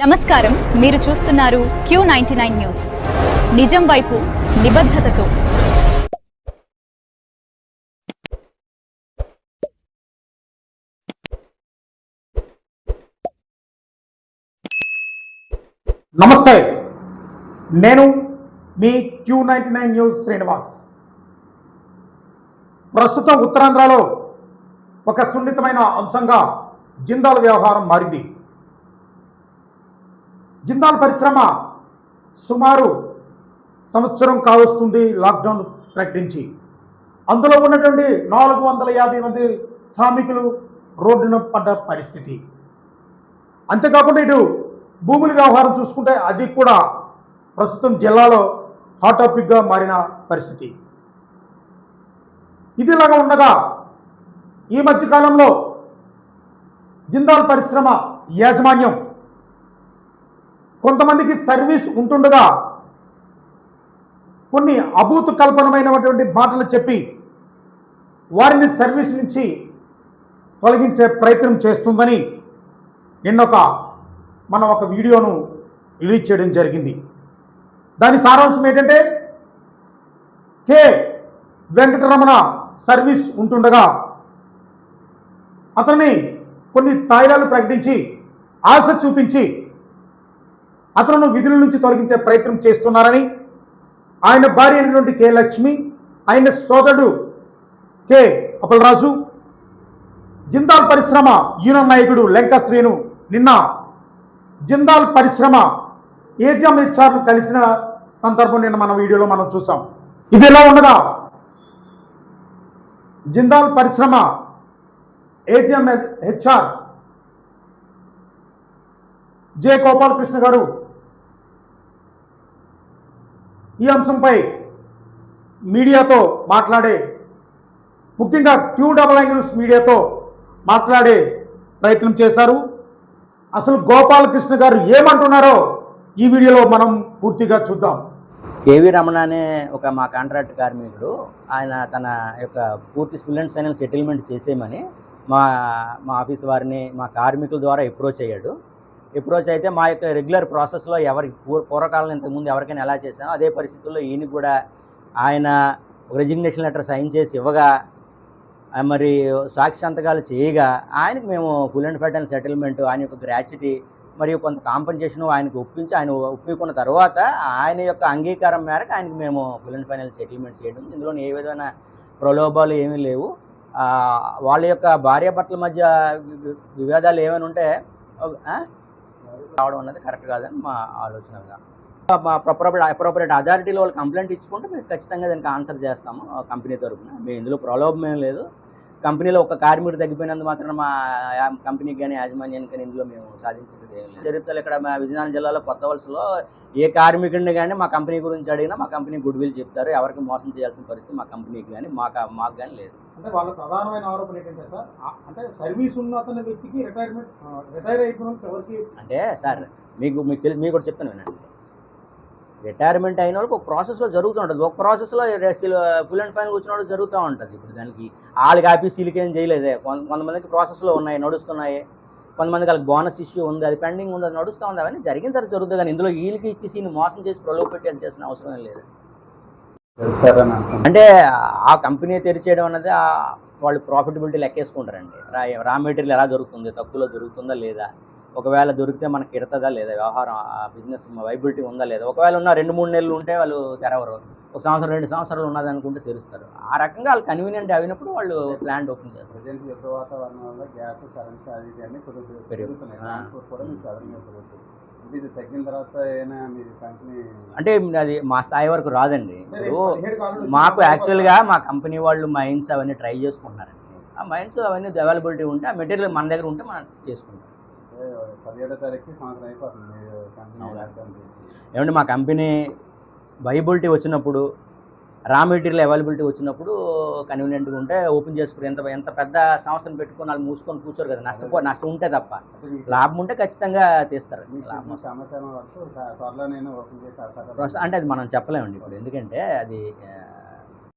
నమస్కారం, మీరు చూస్తున్నారు Q99 న్యూస్. నిజం వైపు నిబద్ధతతో. నమస్తే, నేను మీ Q99 న్యూస్ శ్రీనివాస్. ప్రస్తుతం ఉత్తరాంధ్రలో ఒక సున్నితమైన అంశంగా జిందాల్ వ్యవహారం మారింది. జిందాల్ పరిశ్రమ సుమారు సంవత్సరం కావస్తుంది లాక్డౌన్ ప్రకటించి. అందులో ఉన్నటువంటి 450 మంది శ్రామికులు రోడ్డున పడ్డ పరిస్థితి. అంతేకాకుండా ఇటు భూముల వ్యవహారం చూసుకుంటే అది కూడా ప్రస్తుతం జిల్లాలో హాట్ టాపిక్గా మారిన పరిస్థితి. ఇదిలాగా ఉండగా ఈ మధ్యకాలంలో జిందాల్ పరిశ్రమ యాజమాన్యం కొంతమందికి సర్వీస్ ఉంటుండగా కొన్ని అభూత కల్పనమైనటువంటి మాటలు చెప్పి వారిని సర్వీస్ నుంచి తొలగించే ప్రయత్నం చేస్తుందని మనం ఒక వీడియోను రిలీజ్ చేయడం జరిగింది. దాని సారాంశం ఏంటంటే, కె వెంకటరమణ సర్వీస్ ఉంటుండగా అతన్ని కొన్ని తాయిలాలు ప్రకటించి ఆశ చూపించి అతను విధుల నుంచి తొలగించే ప్రయత్నం చేస్తున్నారని, ఆయన భార్య అయినటువంటి కె లక్ష్మి, ఆయన సోదరుడు కె అప్పలరాజు, జిందాల్ పరిశ్రమ యూనియన్ నాయకుడు లెంక శ్రీను నిన్న జిందాల్ పరిశ్రమ ఏజీఎంహెచ్ఆర్ను కలిసిన సందర్భం నిన్న మన వీడియోలో మనం చూసాం. ఇదిలా ఉండగా జిందాల్ పరిశ్రమ ఏజీఎంహెచ్ఆర్ జె గోపాలకృష్ణ గారు ఈ అంశంపై మీడియాతో మాట్లాడే, ముఖ్యంగా Q99 న్యూస్ మీడియాతో మాట్లాడే ప్రయత్నం చేశారు. అసలు గోపాలకృష్ణ గారు ఏమంటున్నారో ఈ వీడియోలో మనం పూర్తిగా చూద్దాం. కేవీ రమణ అనే మా కాంట్రాక్ట్ కార్మికుడు, ఆయన తన యొక్క పూర్తి ఫుల్ అండ్ ఫైనల్ సెటిల్మెంట్ చేసేయమని మా ఆఫీస్ వారిని మా కార్మికుల ద్వారా అప్రోచ్ అయ్యాడు. అప్రోచ్ అయితే మా యొక్క రెగ్యులర్ ప్రాసెస్లో ఎవరికి పూర్వకాలం ఇంతకుముందు ఎవరికైనా ఎలా చేసామో అదే పరిస్థితుల్లో ఈయన కూడా ఆయన రెజిగ్నేషన్ లెటర్ సైన్ చేసి ఇవ్వగా, మరి సాక్షి సంతకాలు చేయగా ఆయనకు మేము ఫుల్ అండ్ ఫైనల్ సెటిల్మెంట్, ఆయన యొక్క గ్రాట్యుటీ మరియు కొంత కాంపెన్సేషన్ ఆయనకు ఒప్పించి, ఆయన ఒప్పుకున్న తర్వాత ఆయన యొక్క అంగీకారం మేరకు ఆయనకు మేము ఫుల్ అండ్ ఫైనల్ సెటిల్మెంట్ చేయడం. ఇందులో ఏ విధమైన ప్రలోభాలు ఏమీ లేవు. వాళ్ళ యొక్క భార్యాభర్తల మధ్య విభేదాలు ఏమైనా ఉంటే రావడం అన్నది కరెక్ట్ కాదని మా ఆలోచన. మా అప్రోప్రియట్ అథారిటీలో వాళ్ళు కంప్లైంట్ ఇచ్చుకుంటే మేము ఖచ్చితంగా దానికి ఆన్సర్ చేస్తాము కంపెనీ తరఫున. మేము ఇందులో ప్రలోభం ఏం లేదు. కంపెనీలో ఒక కార్మికుడు తగ్గిపోయినందు మాత్రం మా కంపెనీకి కానీ యాజమాన్యానికి కానీ ఇందులో మేము సాధించేది ఏం లేదు. చరిత్రలో ఇక్కడ మా విజయనగరం జిల్లాలో కొత్త వలసలో ఏ కార్మికుడిని కానీ మా కంపెనీ గురించి అడిగినా మా కంపెనీ గుడ్ విల్ చెప్తారు. ఎవరికి మోసం చేయాల్సిన పరిస్థితి మా కంపెనీకి కానీ మాకు కానీ లేదు. అంటే వాళ్ళ ప్రధానమైన ఆరోపణ ఏంటంటే సార్, అంటే సర్వీస్ ఉన్న అతని వ్యక్తికి రిటైర్ అయిపోయిన ఎవరికి అంటే సార్ మీకు తెలిసి మీకు కూడా చెప్తాను వినండి. రిటైర్మెంట్ అయిన వాళ్ళకి ఒక ప్రాసెస్లో జరుగుతూ ఉంటుంది. ఒక ప్రాసెస్లో ఫుల్ అండ్ ఫైనల్ వచ్చిన వాళ్ళు జరుగుతూ ఉంటుంది. ఇప్పుడు దానికి వాళ్ళకి ఆఫీసీలకి ఏం చేయలేదే. కొంతమందికి ప్రాసెస్లో ఉన్నాయి, నడుస్తున్నాయి. కొంతమందికి వాళ్ళకి బోనస్ ఇష్యూ ఉంది, అది పెండింగ్ ఉంది, అది నడుస్తూ ఉంది. అవన్నీ జరిగిన తర్వాత జరుగుతుంది. కానీ ఇందులో వీళ్ళకి ఇచ్చేసి మోసం చేసి ప్రలోభ పెట్టి అది చేసిన అవసరం లేదు. అంటే ఆ కంపెనీ తెరిచేయడం అన్నది వాళ్ళు ప్రాఫిటబిలిటీ లెక్కేసుకుంటారండి. రా మెటీరియల్ ఎలా దొరుకుతుంది, తక్కువలో దొరుకుతుందా లేదా, ఒకవేళ దొరికితే మనకి ఇడతదా లేదా, వ్యవహారం బిజినెస్ వైబిలిటీ ఉందా లేదా. ఒకవేళ ఉన్న 2-3 నెలలు ఉంటే వాళ్ళు తెరవరు, 1 సంవత్సరం 2 సంవత్సరాలు ఉన్నది అనుకుంటే తెరుస్తారు. ఆ రకంగా వాళ్ళు కన్వీనియంట్ అయినప్పుడు వాళ్ళు ప్లాంట్ ఓపెన్ చేస్తారు. వాతావరణం వల్ల గ్యాస్, కరెంట్ అది అన్నీ కొద్దిగా పెరుగుతున్నాయి. ట్రాన్స్పోర్ట్ కూడా మీకు అదనంగా పెరుగుతుంది. ఇది తగ్గిన తర్వాత ఏమైనా మీరు కంపెనీ అంటే అది మా స్థాయి వరకు రాదండి. ఇప్పుడు మాకు యాక్చువల్గా మా కంపెనీ వాళ్ళు మైన్స్ అవన్నీ ట్రై చేసుకుంటున్నారండి. ఆ మైన్స్ అవన్నీ అవైలబిలిటీ ఉంటే ఆ మెటీరియల్ మన దగ్గర ఉంటే మనం చేసుకుంటాం. 17వ తారీఖుకి సంవత్సరం అయిపోతుంది ఏమంటే మా కంపెనీ వైబిలిటీ వచ్చినప్పుడు, రా మెటీరియల్ అవైలబిలిటీ వచ్చినప్పుడు కన్వీనియంట్గా ఉంటే ఓపెన్ చేసుకుని ఎంత పెద్ద సంస్థను పెట్టుకుని వాళ్ళు మూసుకొని కూర్చోరు కదా. నష్టం ఉంటే తప్ప, లాభం ఉంటే ఖచ్చితంగా తీస్తారు. సంవత్సరం వరకు త్వరలో నేను ఓపెన్ చేసి అంటే అది మనం చెప్పలేమండి ఇప్పుడు. ఎందుకంటే అది